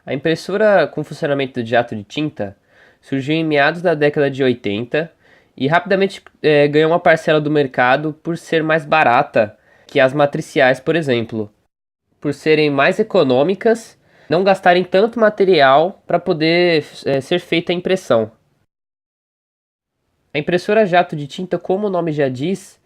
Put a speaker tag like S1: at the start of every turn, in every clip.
S1: A impressora com funcionamento de jato de tinta surgiu em meados da década de 80 e rapidamente ganhou uma parcela do mercado por ser mais barata que as matriciais, por exemplo, por serem mais econômicas, não gastarem tanto material para poder ser feita a impressão. A impressora jato de tinta, como o nome já diz,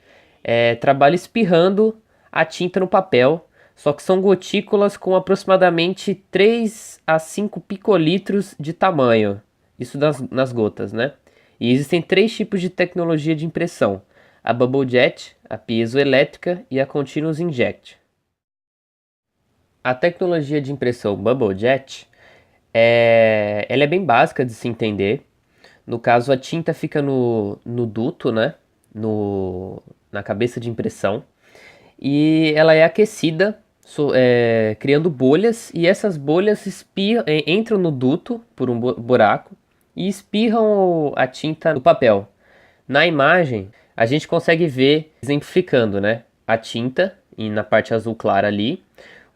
S1: trabalha espirrando a tinta no papel, só que são gotículas com aproximadamente 3 a 5 picolitros de tamanho, isso nas gotas, né? E existem 3 tipos de tecnologia de impressão: a Bubble Jet, a piezoelétrica e a Continuous Inject. A tecnologia de impressão Bubble Jet ela é bem básica de se entender. No caso, a tinta fica no duto, né? Na cabeça de impressão. E ela é aquecida, criando bolhas. E essas bolhas entram no duto por um buraco e espirram a tinta no papel. Na imagem, a gente consegue ver, exemplificando, né? A tinta, e na parte azul clara ali,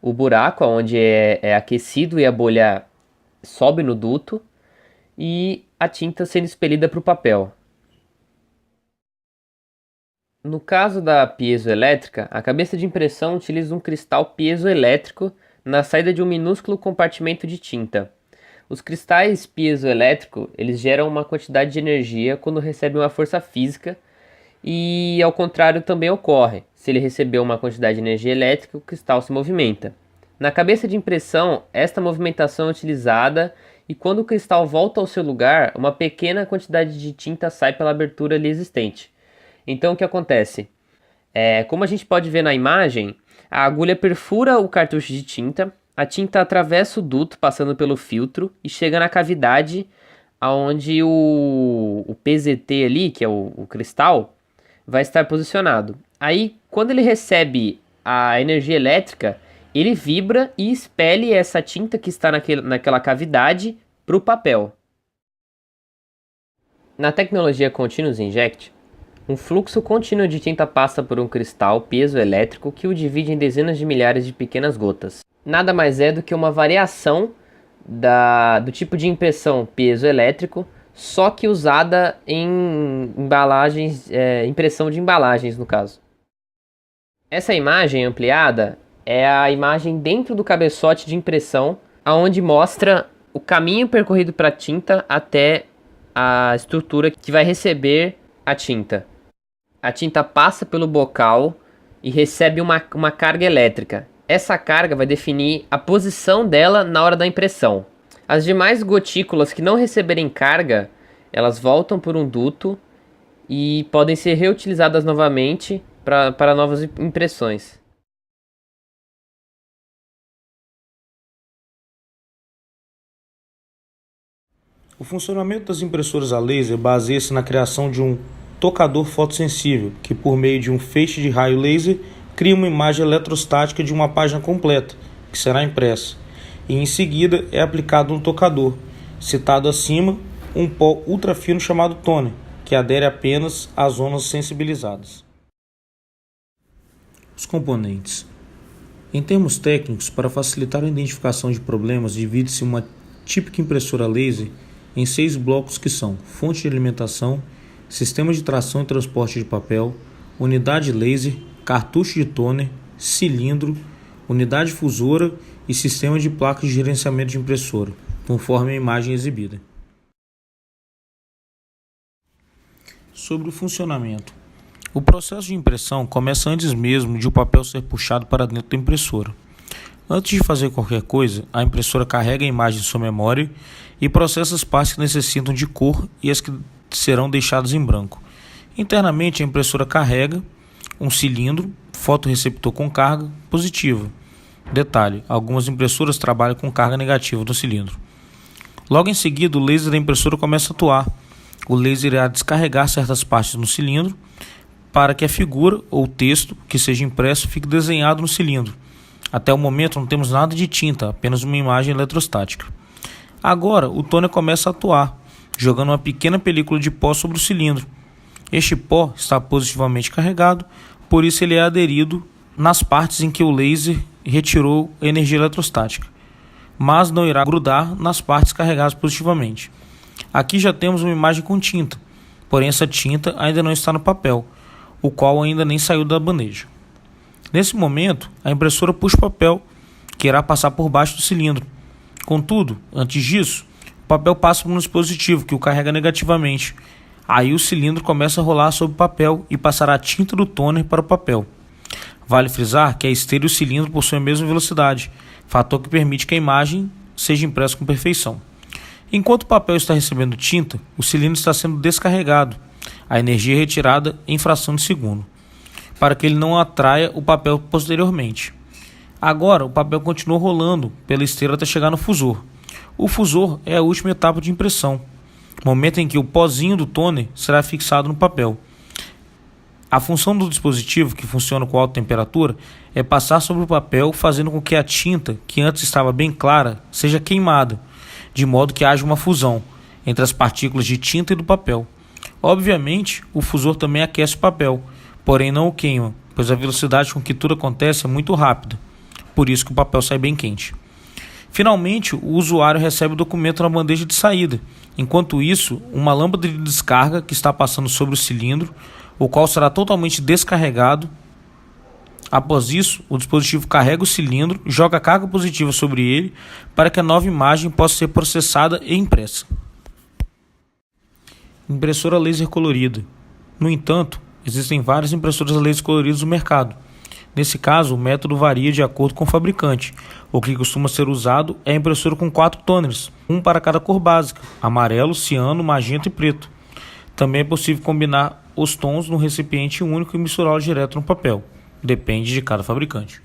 S1: o buraco onde é aquecido e a bolha sobe no duto, e a tinta sendo expelida para o papel. No caso da piezoelétrica, a cabeça de impressão utiliza um cristal piezoelétrico na saída de um minúsculo compartimento de tinta. Os cristais piezoelétricos, eles geram uma quantidade de energia quando recebem uma força física, e ao contrário também ocorre. Se ele receber uma quantidade de energia elétrica, o cristal se movimenta. Na cabeça de impressão, esta movimentação é utilizada e quando o cristal volta ao seu lugar, uma pequena quantidade de tinta sai pela abertura ali existente. Então o que acontece? Como a gente pode ver na imagem, a agulha perfura o cartucho de tinta, a tinta atravessa o duto passando pelo filtro e chega na cavidade onde o PZT ali, que é o cristal, vai estar posicionado. Aí, quando ele recebe a energia elétrica, ele vibra e expele essa tinta que está naquela cavidade para o papel. Na tecnologia Continuous Inject, um fluxo contínuo de tinta passa por um cristal piezoelétrico que o divide em dezenas de milhares de pequenas gotas. Nada mais é do que uma variação do tipo de impressão piezoelétrico, só que usada em embalagens, impressão de embalagens no caso. Essa imagem ampliada é a imagem dentro do cabeçote de impressão, onde mostra o caminho percorrido para a tinta até a estrutura que vai receber a tinta. A tinta passa pelo bocal e recebe uma carga elétrica. Essa carga vai definir a posição dela na hora da impressão. As demais gotículas que não receberem carga, elas voltam por um duto e podem ser reutilizadas novamente para novas impressões.
S2: O funcionamento das impressoras a laser baseia-se na criação de um tocador fotossensível, que por meio de um feixe de raio laser cria uma imagem eletrostática de uma página completa, que será impressa, e em seguida é aplicado um tocador, citado acima, um pó ultrafino chamado toner, que adere apenas às zonas sensibilizadas. Os componentes. Em termos técnicos, para facilitar a identificação de problemas, divide-se uma típica impressora laser em 6 blocos que são fonte de alimentação, sistema de tração e transporte de papel, unidade laser, cartucho de toner, cilindro, unidade difusora e sistema de placa de gerenciamento de impressora, conforme a imagem exibida. Sobre o funcionamento. O processo de impressão começa antes mesmo de o papel ser puxado para dentro da impressora. Antes de fazer qualquer coisa, a impressora carrega a imagem em sua memória e processa as partes que necessitam de cor e as que serão deixadas em branco. Internamente, a impressora carrega um cilindro, fotorreceptor com carga positiva. Detalhe: algumas impressoras trabalham com carga negativa do cilindro. Logo em seguida, o laser da impressora começa a atuar. O laser irá descarregar certas partes no cilindro para que a figura ou texto que seja impresso fique desenhado no cilindro. Até o momento não temos nada de tinta, apenas uma imagem eletrostática. Agora o toner começa a atuar, jogando uma pequena película de pó sobre o cilindro. Este pó está positivamente carregado, por isso ele é aderido nas partes em que o laser retirou a energia eletrostática. mas não irá grudar nas partes carregadas positivamente. Aqui já temos uma imagem com tinta, porém essa tinta ainda não está no papel, o qual ainda nem saiu da bandeja. Nesse momento, a impressora puxa o papel, que irá passar por baixo do cilindro. Contudo, antes disso, o papel passa por um dispositivo que o carrega negativamente. Aí o cilindro começa a rolar sobre o papel e passará a tinta do toner para o papel. Vale frisar que a esteira e o cilindro possuem a mesma velocidade, fator que permite que a imagem seja impressa com perfeição. Enquanto o papel está recebendo tinta, o cilindro está sendo descarregado. A energia é retirada em fração de segundo, para que ele não atraia o papel posteriormente. Agora, o papel continua rolando pela esteira até chegar no fusor. O fusor é a última etapa de impressão, momento em que o pozinho do toner será fixado no papel. A função do dispositivo, que funciona com alta temperatura, é passar sobre o papel, fazendo com que a tinta, que antes estava bem clara, seja queimada, de modo que haja uma fusão entre as partículas de tinta e do papel. Obviamente, o fusor também aquece o papel, porém não o queima, pois a velocidade com que tudo acontece é muito rápida, por isso que o papel sai bem quente. Finalmente, o usuário recebe o documento na bandeja de saída. Enquanto isso, uma lâmpada de descarga que está passando sobre o cilindro, o qual será totalmente descarregado. Após isso, o dispositivo carrega o cilindro, joga carga positiva sobre ele para que a nova imagem possa ser processada e impressa. Impressora laser colorida. No entanto, existem várias impressoras laser coloridas no mercado. Nesse caso, o método varia de acordo com o fabricante. O que costuma ser usado é a impressora com 4 toners, um para cada cor básica: amarelo, ciano, magenta e preto. Também é possível combinar os tons num recipiente único e misturá-los direto no papel. Depende de cada fabricante.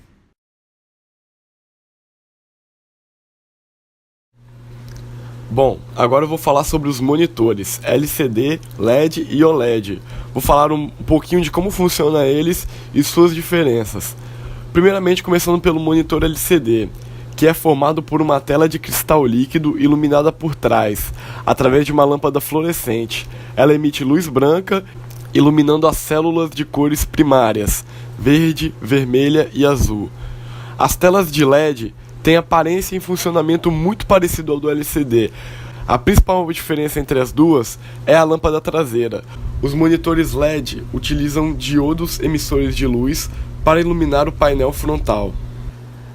S3: Bom, agora eu vou falar sobre os monitores LCD, LED e OLED. Vou falar um pouquinho de como funcionam eles e suas diferenças. Primeiramente, começando pelo monitor LCD, que é formado por uma tela de cristal líquido iluminada por trás, através de uma lâmpada fluorescente. Ela emite luz branca, iluminando as células de cores primárias, verde, vermelha e azul. As telas de LED têm aparência e funcionamento muito parecido ao do LCD. A principal diferença entre as duas é a lâmpada traseira. Os monitores LED utilizam diodos emissores de luz para iluminar o painel frontal.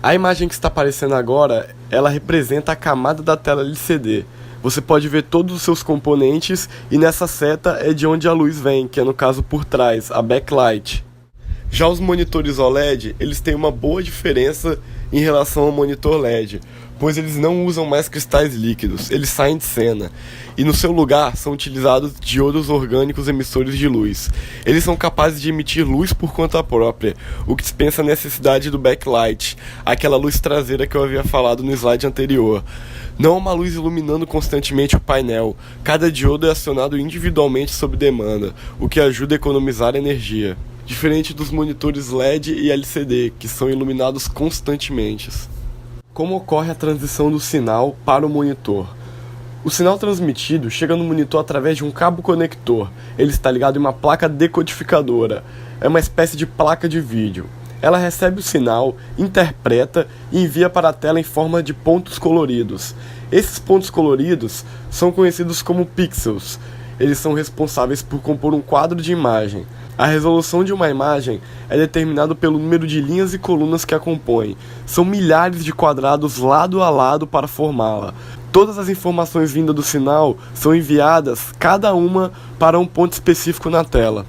S3: A imagem que está aparecendo agora, ela representa a camada da tela LCD. Você pode ver todos os seus componentes e nessa seta é de onde a luz vem, que é no caso por trás, a backlight. Já os monitores OLED, eles têm uma boa diferença em relação ao monitor LED, pois eles não usam mais cristais líquidos, eles saem de cena, e no seu lugar são utilizados diodos orgânicos emissores de luz. Eles são capazes de emitir luz por conta própria, o que dispensa a necessidade do backlight, aquela luz traseira que eu havia falado no slide anterior. Não é uma luz iluminando constantemente o painel, cada diodo é acionado individualmente sob demanda, o que ajuda a economizar energia. Diferente dos monitores LED e LCD, que são iluminados constantemente. Como ocorre a transição do sinal para o monitor? O sinal transmitido chega no monitor através de um cabo conector. Ele está ligado em uma placa decodificadora. É uma espécie de placa de vídeo. Ela recebe o sinal, interpreta e envia para a tela em forma de pontos coloridos. Esses pontos coloridos são conhecidos como pixels. Eles são responsáveis por compor um quadro de imagem. A resolução de uma imagem é determinada pelo número de linhas e colunas que a compõem. São milhares de quadrados lado a lado para formá-la. Todas as informações vindas do sinal são enviadas, cada uma, para um ponto específico na tela.